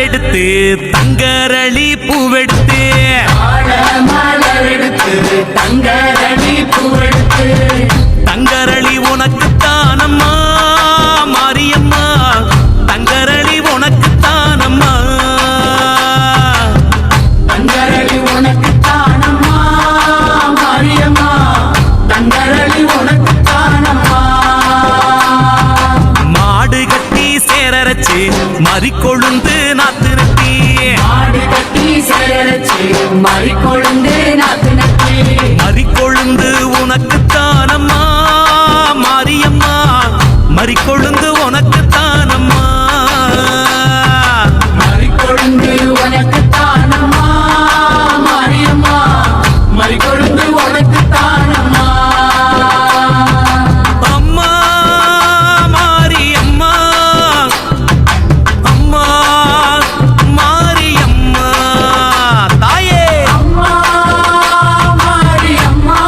எடுத்து தங்கரளி பூவெடுத்து தங்கரளி பூவெடுத்து தங்கரளி உனக்குத்தானம்மா மாரியம்மா தங்கரளி உனக்குத்தானம்மா தங்கரளி உனக்குத்தானம்மா மாரியம்மா தங்கரளி உனக்குத்தானம்மா மாடு கட்டி சேரரச்சு மறிக்கொழுந்து நாத்து நட்டி மாடு கட்டி சேரரச்சு மறிக்கொழுந்து நாத்து நட்டி மறிக்கொழுந்து உனக்குத்தானம்மா மாரியம்மா மறிக்கொழுந்து உனக்குத்தானம்மா மறிக்கொழுந்து உனக்குத்தானம்மா மாரியம்மா மறிக்கொழுந்து உனக்குத்தானம்மா அம்மா மாரியம்மா அம்மா மாரியம்மா தாயே அம்மா மாரியம்மா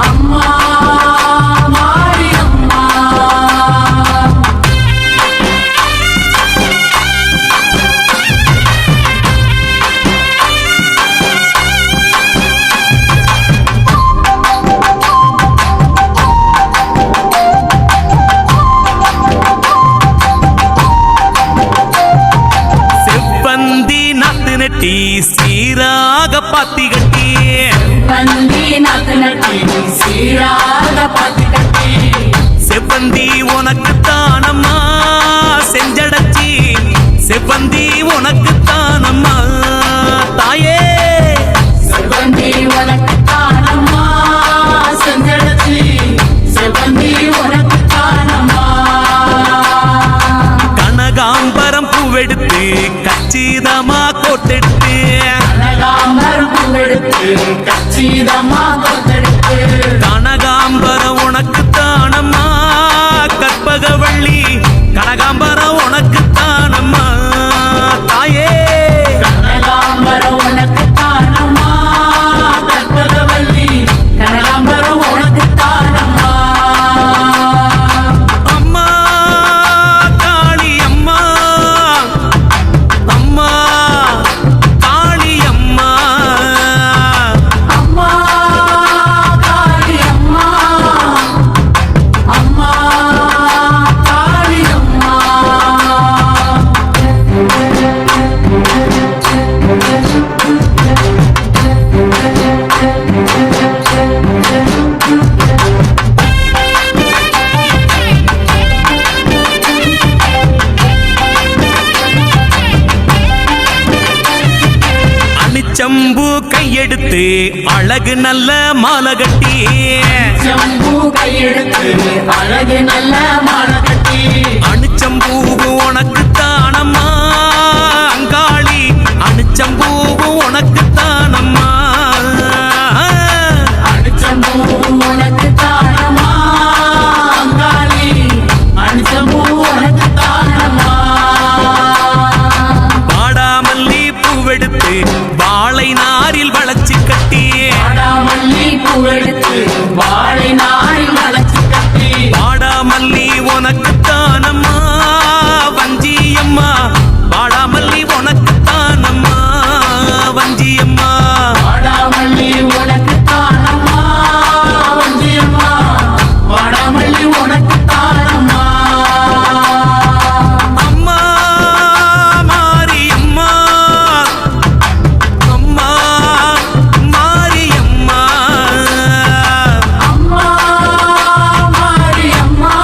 அம்மா மாரியம்மா செவ்வந்தி நாத்து நட்டி சீராக பாத்தி கட்டி வந்தி நாத்து நட்டி சீராக பாத்தி கட்டி செவ்வந்தி உனக்குத்தானம்மா செஞ்சடச்சி செவ்வந்தி உனக்குத்தானம்மா தாயே செவ்வந்தி உனக்குத்தானம்மா செஞ்சடச்சி செவ்வந்தி உனக்குத்தானம்மா கனகாம்பரம் பூவெடுத்து கச்சிதமா கோட்டெடுத்து கனகாம்பரம் பூவெடுத்து கச்சிதமா கோத்தெடுத்து கனகாம்பரம் உனக்குத்தானம்மா கற்பகவள்ளி கனகாம்பரம் உனக்குத்தானம்மா தாயே கனகாம்பரம் உனக்குத்தானம்மா கற்பகவல்லி கனகாம்பரம் உனக்குத்தானம்மா அம்மா காளி அம்மா அம்மா காளி அம்மா அம்மா காளி அம்மா அம்மா காளி அம்மா அணிச்சம்பு கையெடுத்து அழகு நல்ல மாலை கட்டி செம்பு கையெடுத்து அழகு நல்ல மாலை கட்டி அணிச்சம்பூ உனக்குத்தானம்மா அங்காளி அணிச்சம்பூ உனக்குத்தானம்மா அணிச்சம்பூ உனக்குத்தானம்மா அங்காளி அணிச்சம்பூ உனக்குத்தானம்மா வாடாமல்லி பூவெடுத்து வாழை நாரில் வளைச்சு கட்டி வாடாமல்லி பூவெடுத்து வாழை நாரில் வளைச்சு கட்டி வாடாமல்லி உனக்குத்தானம்மா வஞ்சியம்மா வாடாமல்லி உனக்குத்தானம்மா வஞ்சியம்மா வாடாமல்லி உனக்குத்தானம்மா வஞ்சியம்மா வாடாமல்லி உனக்குத்தானம்மா அம்மா மாரியம்மா அம்மா மாரியம்மா அம்மா மாரியம்மா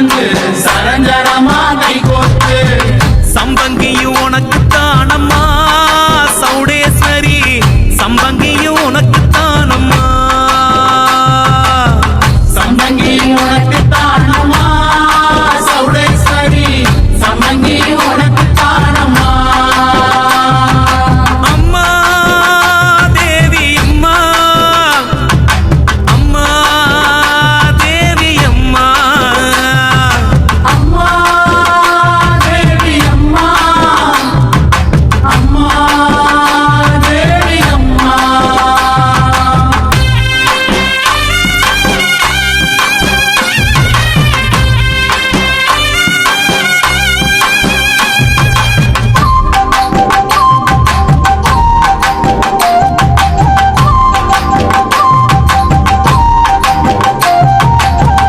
வந்து சரஞ்சரமா கை கோர்த்து சம்பங்கியும் உனக்கு தானம்மா சௌடேஸ்வரி சம்பங்கியும் உனக்கு தானம்மா சம்பங்கி உனக்கு தானம்மா சௌடேஸ்வரி சம்பங்கி உனக்கு தானம்மா அம்மா தேவி அம்மா அம்மா தேவி அம்மா அம்மா தேவி அம்மா அம்மா தேவி அம்மா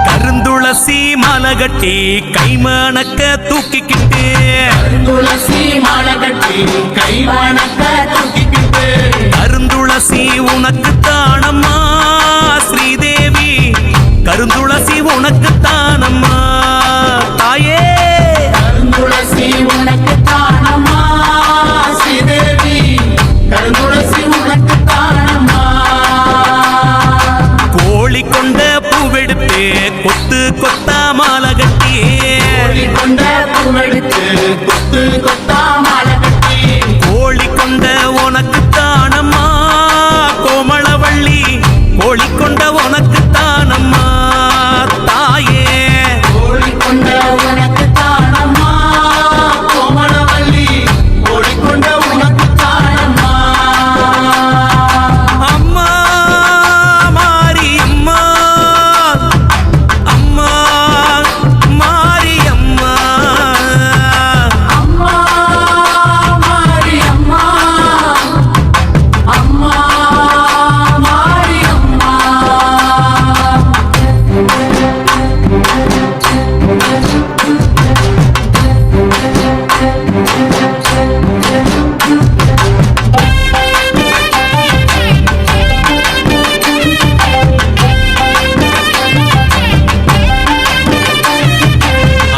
கருந்துளசி மாலை கட்டி கைமணக்க தூக்கிக்கிட்டு துளசி மாலை கட்டி கை வணக்க தூக்கிக்கிட்டு கருந்துளசி உனக்கு தானம்மா ஸ்ரீதேவி கருந்துளசி உனக்கு தானம்மா தாயே கருந்துளசி உனக்கு தானம்மா ஸ்ரீதேவி கருந்துளசி உனக்கு தானம்மா கோழி கொண்ட பூவெடுத்து கொத்து கொத்தா மாலை கட்டி கோழி கொண்ட பூவெடுத்து கொத்து கொத்தா மாலை கட்டி கோழி கொண்ட உனக்கு தானம்மா கோமளவள்ளி கோழி கொண்ட உனக்கு தானம்மா தாயே கோழி கொண்ட உனக்கு தானம்மா கோமளவள்ளி கோழி கொண்ட உனக்கு தானம்மா அம்மா மாரியம்மா அம்மா மாரியம்மா அம்மா மாரியம்மா அம்மா மாரியம்மா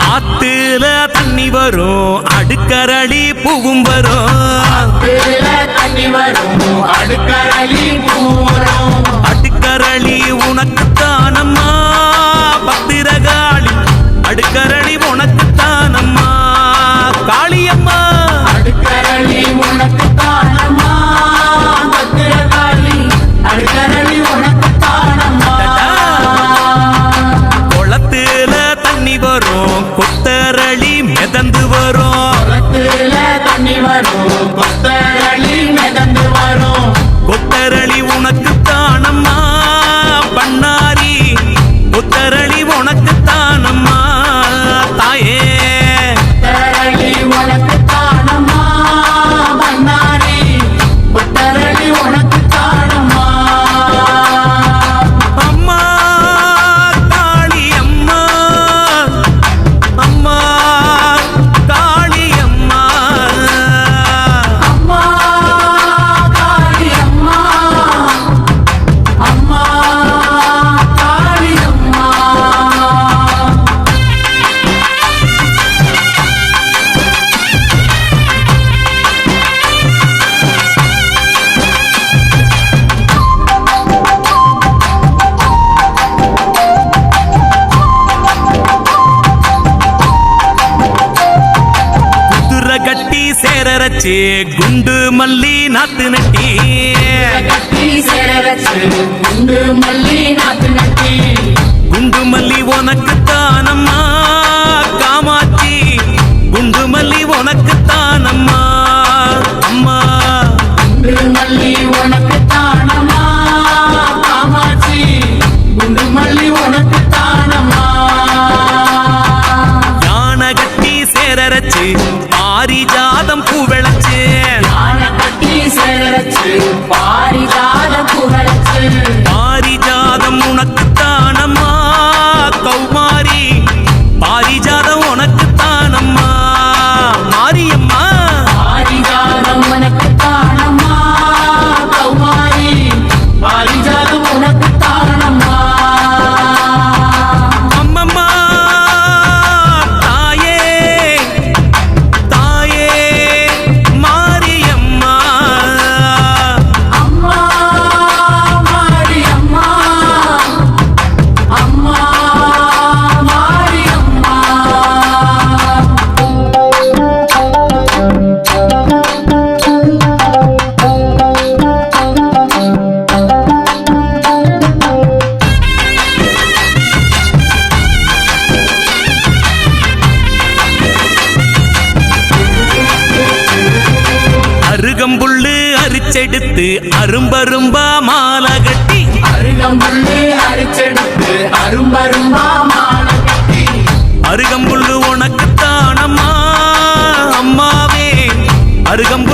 ஆத்துல தண்ணி வரும் அடுக்கரளி பூவும் வரும் கீழ தண்ணி வரும் அடுக்கரளி பூரம் அடுக்கரளி உனக்கு தானம்மா பத்திரகாளி அடுக்கரளி உனக்கு தானம்மா காளியம்மா அடுக்கரளி உனக்கு தானம்மா பத்திரகாளி அடுக்கரளி உனக்கு தானம்மா குளத்துல தண்ணி வரும் கொத்தரளி மிதந்து வரும் குளத்துல தண்ணி வரும் கொத்தரளி மிதந்து வரும் கொத்தரளி உனக்கு தானம்மா பண்ணாரி கொத்தரளி உனக்கு தானம்மா தாயே கொத்தரளி உனக்கு தானம்மா பண்ணாரி கொத்தரளி உனக்கு தானம்மா அம்மா காளி அம்மா அம்மா காளி அம்மா அம்மா காளி அம்மா அம்மா காளி அம்மா குதிரை கட்டி சேரரச்சு குண்டு மல்லி நாத்து நட்டி கட்டி சேரச்சு குண்டு மல்லி நாத்து நட்டி குண்டு மல்லி உனக்கு தானம்மா காமாட்சி குண்டு மல்லி உனக்கு தானம்மா அம்மா குண்டு மல்லி உனக்கு தானம்மா காமாட்சி குண்டு மல்லி உனக்கு தானம்மா யானை கட்டி சேரரச்சு பாரிஜாதம் பூ விளைச்சு யானை கட்டி சேரச்சு பாரிஜாத புகழச்சு பாரிஜாதம் உனக்கு தானம்மா கௌமாரி பாரிஜாதம் உனக்கு தானம்மா மாரியம்மா பாரிஜாதம் உனக்கு தானம்மா கௌமாரி பாரிஜாதம் உனக்கு தானம்மா அம்மம்மா அரிச்செடுத்து அரும்பரும்பா மாலை கட்டி அருகம்புல்லு அரிச்செடுத்து அரும்பரும்பா மாலை கட்டி அருகம்புல்லு உனக்குத்தானம்மா அம்மாவே அருகம்